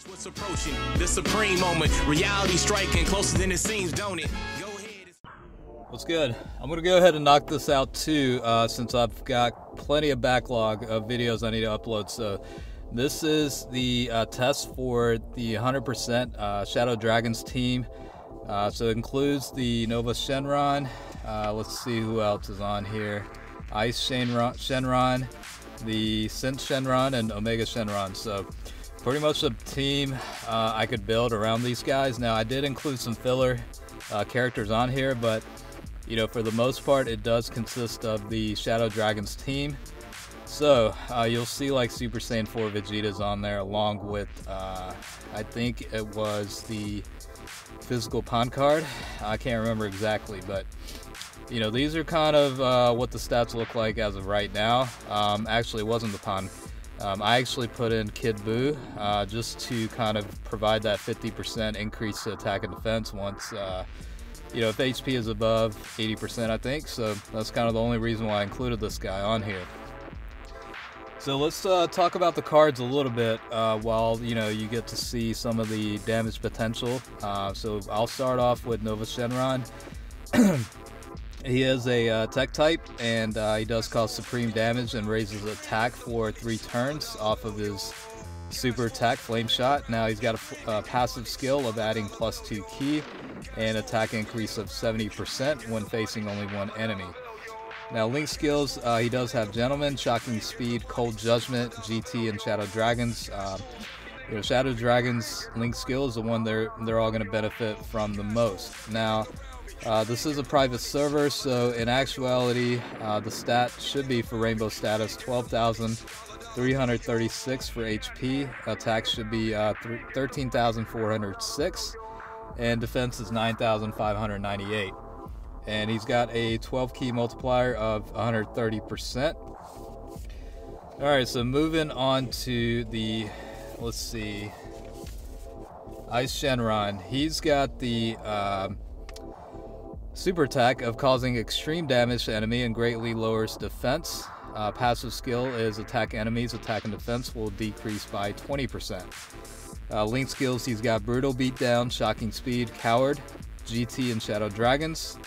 What's approaching the supreme moment, reality striking closer than it seems, don't it? Go ahead. What's good? I'm gonna go ahead and knock this out too, since I've got plenty of backlog of videos I need to upload. So this is the test for the 100% Shadow Dragons team. So it includes the Nova Shenron. Let's see who else is on here. Ice Shenron, the Synth Shenron, and Omega Shenron. So pretty much a team I could build around these guys. Now I did include some filler characters on here, but you know, for the most part it does consist of the Shadow Dragons team. So you'll see like Super Saiyan 4 Vegeta's on there, along with I think it was the physical pawn card. I can't remember exactly, but you know, these are kind of what the stats look like as of right now. Actually, it wasn't the pawn. I actually put in Kid Buu just to kind of provide that 50% increase to attack and defense once, you know, if HP is above 80%, I think. So that's kind of the only reason why I included this guy on here. So let's talk about the cards a little bit while, you know, you get to see some of the damage potential. So I'll start off with Nova Shenron. He is a tech type, and he does cause supreme damage and raises attack for 3 turns off of his super attack Flame Shot. Now he's got a passive skill of adding +2 ki and attack increase of 70% when facing only one enemy. Now link skills, he does have Gentleman, Shocking Speed, Cold Judgment, GT, and Shadow Dragons. You know, Shadow Dragons link skill is the one they're all going to benefit from the most. Now this is a private server, so in actuality the stat should be for Rainbow status 12,336 for HP, attack should be 13,406, and defense is 9,598. And he's got a 12 key multiplier of 130%. Alright, so moving on to the, let's see, Ice Shenron. He's got the super attack of causing extreme damage to enemy and greatly lowers defense. Passive skill is attack enemies, attack and defense will decrease by 20%. Link skills, he's got Brutal Beatdown, Shocking Speed, Coward, GT, and Shadow Dragons.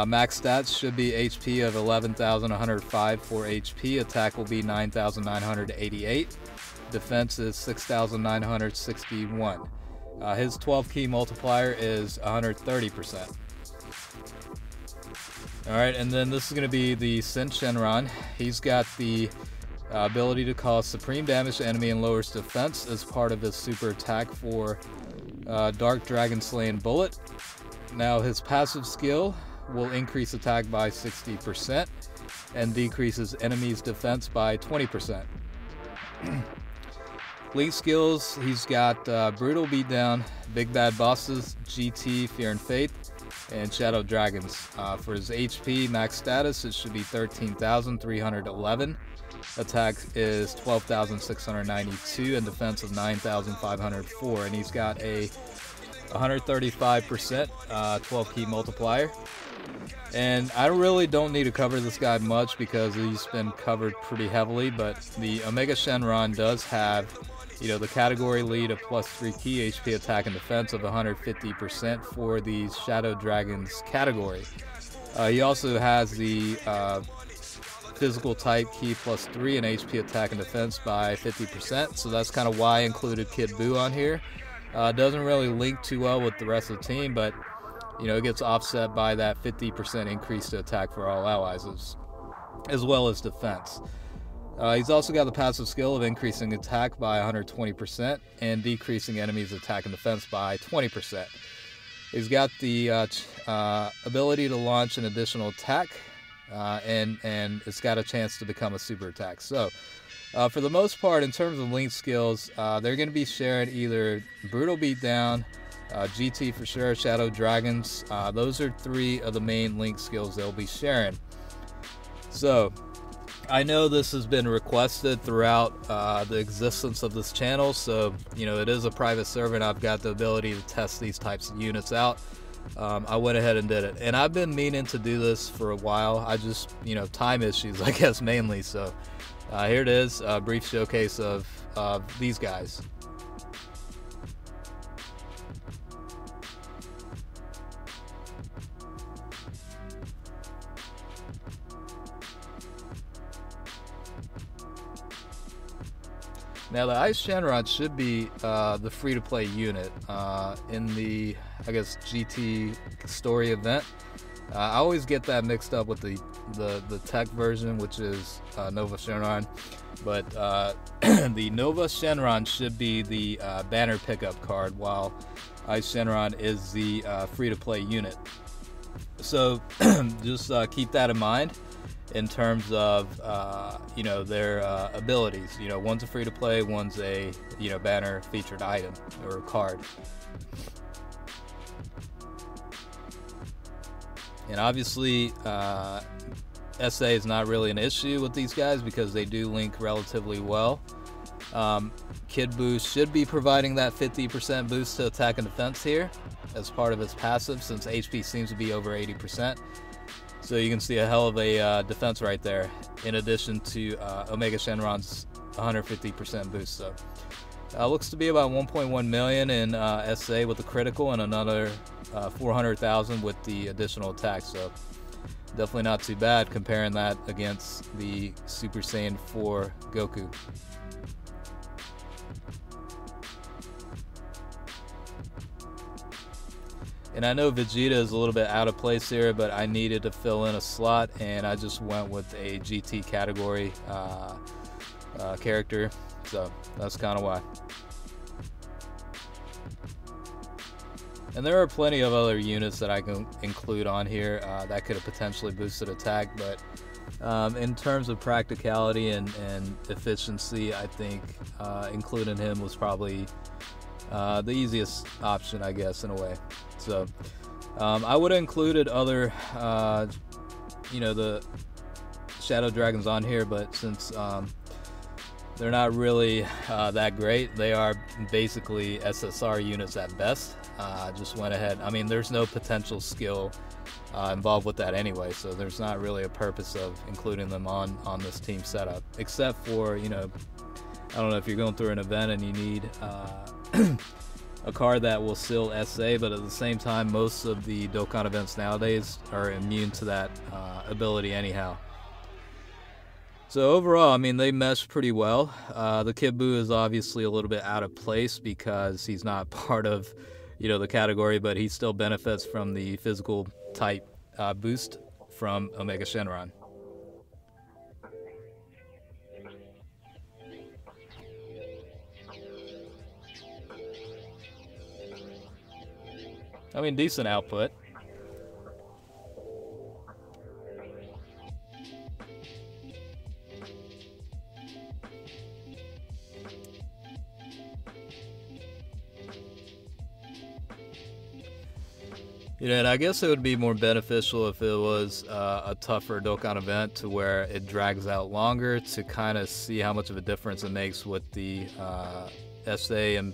Max stats should be HP of 11,105 for HP, attack will be 9,988, defense is 6,961. His 12 key multiplier is 130%. Alright, and then this is going to be the Synth Shenron. He's got the ability to cause supreme damage to enemy and lowers defense as part of his super attack for Dark Dragon Slaying Bullet. Now his passive skill will increase attack by 60% and decreases enemies' defense by 20%. Link skills, he's got Brutal Beatdown, Big Bad Bosses, GT, Fear and Faith, and Shadow Dragons. For his HP max status, it should be 13,311. Attack is 12,692 and defense of 9,504. And he's got a 135% 12 key multiplier. And I really don't need to cover this guy much because he's been covered pretty heavily, but the Omega Shenron does have, you know, the category lead of +3 key HP attack and defense of 150% for the Shadow Dragons category. He also has the physical type key +3 and HP attack and defense by 50%, so that's kind of why I included Kid Buu on here. Doesn't really link too well with the rest of the team, but you know, it gets offset by that 50% increase to attack for all allies as well as defense. He's also got the passive skill of increasing attack by 120% and decreasing enemies' attack and defense by 20%. He's got the ability to launch an additional attack, and it's got a chance to become a super attack. So for the most part, in terms of link skills, they're going to be sharing either Brutal Beatdown, GT for sure, Shadow Dragons. Those are 3 of the main link skills they'll be sharing. So I know this has been requested throughout the existence of this channel, so you know, it is a private server and I've got the ability to test these types of units out. I went ahead and did it, and I've been meaning to do this for a while. I just, you know, time issues, I guess, mainly. So here it is, a brief showcase of these guys. Now the Ice Shenron should be the free-to-play unit in the, I guess, GT story event. I always get that mixed up with the tech version, which is Nova Shenron, but the Nova Shenron should be the banner pickup card, while Ice Shenron is the free-to-play unit. So just keep that in mind in terms of their abilities. One's a free-to-play, one's a banner featured item or card. And obviously, SA is not really an issue with these guys because they do link relatively well. Kid Boost should be providing that 50% boost to attack and defense here as part of his passive, since HP seems to be over 80%. So you can see a hell of a defense right there, in addition to Omega Shenron's 150% boost. So looks to be about 1.1 million in SA with the critical, and another 400,000 with the additional attack. So definitely not too bad comparing that against the Super Saiyan 4 Goku. And I know Vegeta is a little bit out of place here, but I needed to fill in a slot, and I just went with a GT category character. So that's kind of why. And there are plenty of other units that I can include on here that could have potentially boosted attack, but in terms of practicality and efficiency, I think including him was probably the easiest option, I guess, in a way. So I would have included other, the Shadow Dragons on here, but since they're not really that great, they are basically SSR units at best. Just went ahead. I mean, there's no potential skill involved with that anyway, so there's not really a purpose of including them on this team setup, except for, I don't know, if you're going through an event and you need a card that will seal SA, but at the same time, most of the Dokkan events nowadays are immune to that ability anyhow. So overall, I mean, they mesh pretty well. The Kid Buu is obviously a little bit out of place because he's not part of, the category, but he still benefits from the physical type boost from Omega Shenron. I mean, decent output. And I guess it would be more beneficial if it was a tougher Dokkan event to where it drags out longer to kind of see how much of a difference it makes with the SA and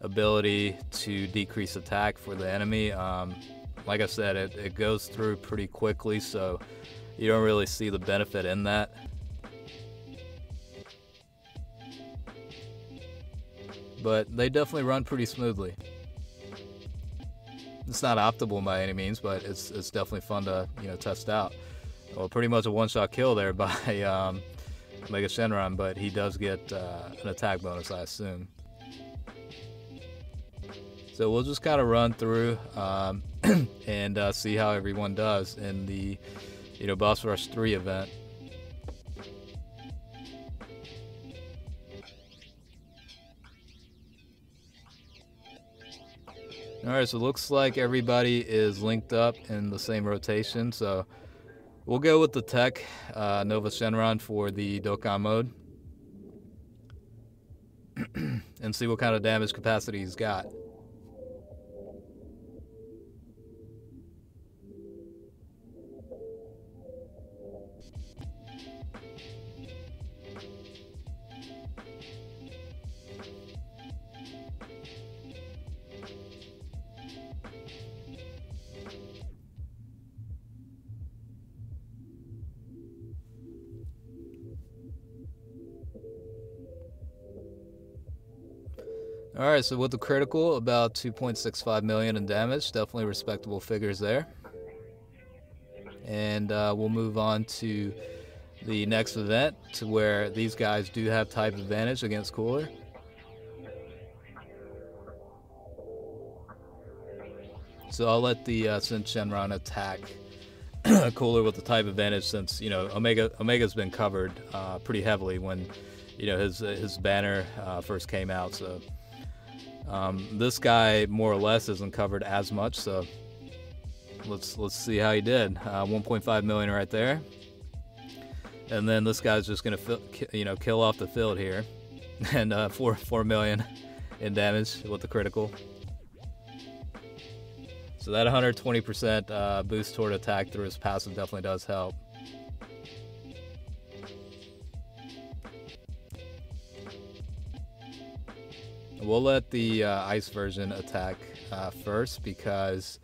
ability to decrease attack for the enemy. Like I said, it goes through pretty quickly, so you don't really see the benefit in that. But they definitely run pretty smoothly. It's not optimal by any means, but it's definitely fun to test out. Well, pretty much a one-shot kill there by Omega Shenron, but he does get an attack bonus, I assume. So we'll just kind of run through and see how everyone does in the Boss Rush 3 event. Alright, so it looks like everybody is linked up in the same rotation, so we'll go with the tech Nova Shenron for the Dokkan mode and see what kind of damage capacity he's got. Alright, so with the critical, about 2.65 million in damage. Definitely respectable figures there. And we'll move on to the next event to where these guys do have type advantage against Cooler. So I'll let the Sin Shenron attack Cooler with the type advantage, since, you know, Omega's been covered pretty heavily when, you know, his banner first came out. So this guy more or less isn't covered as much. So let's see how he did. 1.5 million right there, and then this guy's just gonna kill off the field here, and 4 million in damage with the critical. So that 120% boost toward attack through his passive definitely does help. We'll let the ice version attack first, because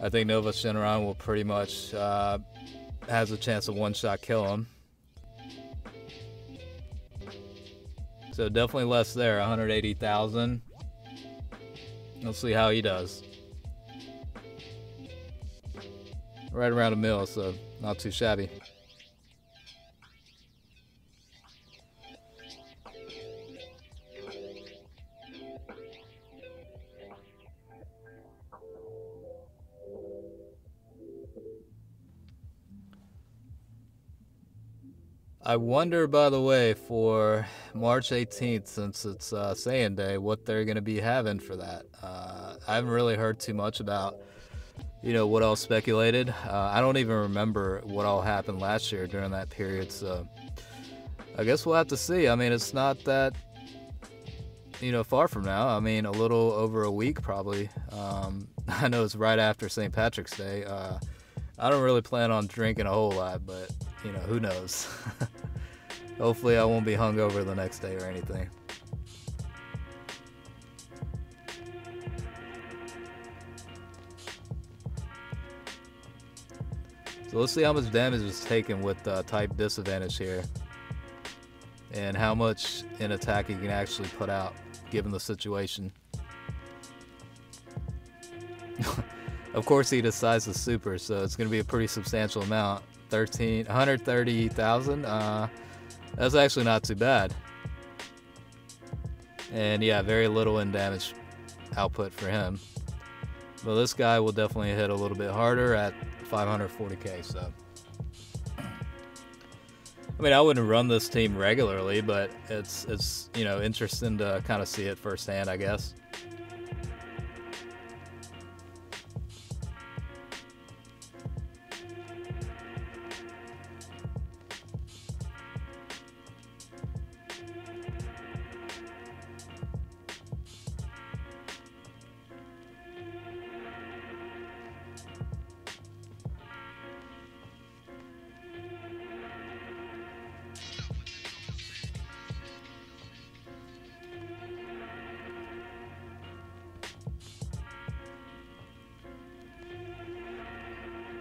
I think Nova Shenron will pretty much has a chance of one-shot kill him. So definitely less there, 180,000. Let's see how he does. Right around a mil, so not too shabby. I wonder, by the way, for March 18th, since it's Saiyan Day, what they're going to be having for that. I haven't really heard too much about, you know, what all speculated. I don't even remember what all happened last year during that period, so I guess we'll have to see. I mean, it's not that, you know, far from now. I mean, a little over a week probably. I know it's right after St. Patrick's Day. I don't really plan on drinking a whole lot, but, you know, who knows. Hopefully I won't be hungover the next day or anything. So let's see how much damage is taken with type disadvantage here, and how much in attack he can actually put out given the situation. Of course he decides the super, so it's going to be a pretty substantial amount. 130,000. That's actually not too bad. And yeah, very little in damage output for him. But this guy will definitely hit a little bit harder at 540k. So I mean, I wouldn't run this team regularly, but it's you know, interesting to kind of see it firsthand, I guess.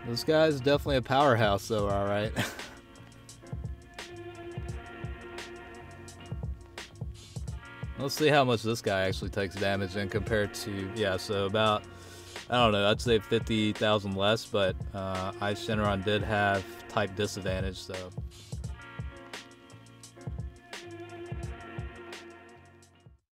This guy's definitely a powerhouse, though, alright. Let's see how much this guy actually takes damage in compared to, yeah, so about, I don't know, I'd say 50,000 less, but Ice Shenron did have type disadvantage, so